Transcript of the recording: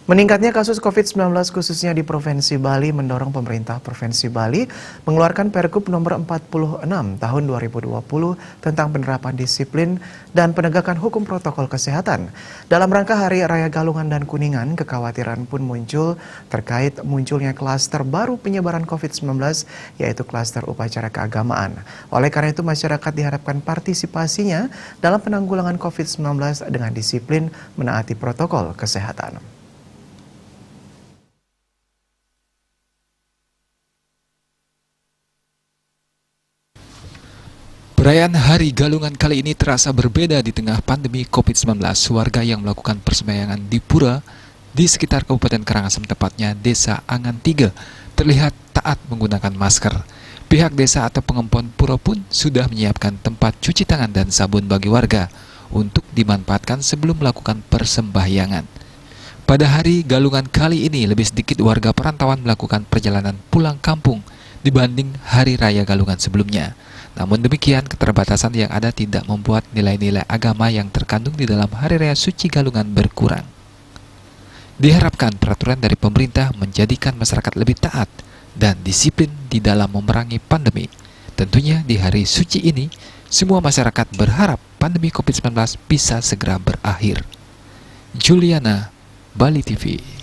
Meningkatnya kasus COVID-19 khususnya di Provinsi Bali mendorong pemerintah Provinsi Bali mengeluarkan Pergub nomor 46 tahun 2020 tentang penerapan disiplin dan penegakan hukum protokol kesehatan. Dalam rangka Hari Raya Galungan dan Kuningan, kekhawatiran pun muncul terkait munculnya klaster baru penyebaran COVID-19 yaitu klaster upacara keagamaan. Oleh karena itu masyarakat diharapkan partisipasinya dalam penanggulangan COVID-19 dengan disiplin menaati protokol kesehatan. Perayaan Hari Galungan kali ini terasa berbeda di tengah pandemi COVID-19. Warga yang melakukan persembahyangan di pura di sekitar Kabupaten Karangasem, tepatnya Desa Angan 3, terlihat taat menggunakan masker. Pihak desa atau pengempon pura pun sudah menyiapkan tempat cuci tangan dan sabun bagi warga untuk dimanfaatkan sebelum melakukan persembahyangan. Pada Hari Galungan kali ini, lebih sedikit warga perantauan melakukan perjalanan pulang kampung dibanding Hari Raya Galungan sebelumnya. Namun demikian, keterbatasan yang ada tidak membuat nilai-nilai agama yang terkandung di dalam Hari Raya Suci Galungan berkurang. Diharapkan peraturan dari pemerintah menjadikan masyarakat lebih taat dan disiplin di dalam memerangi pandemi. Tentunya di hari suci ini, semua masyarakat berharap pandemi COVID-19 bisa segera berakhir. Juliana, Bali TV.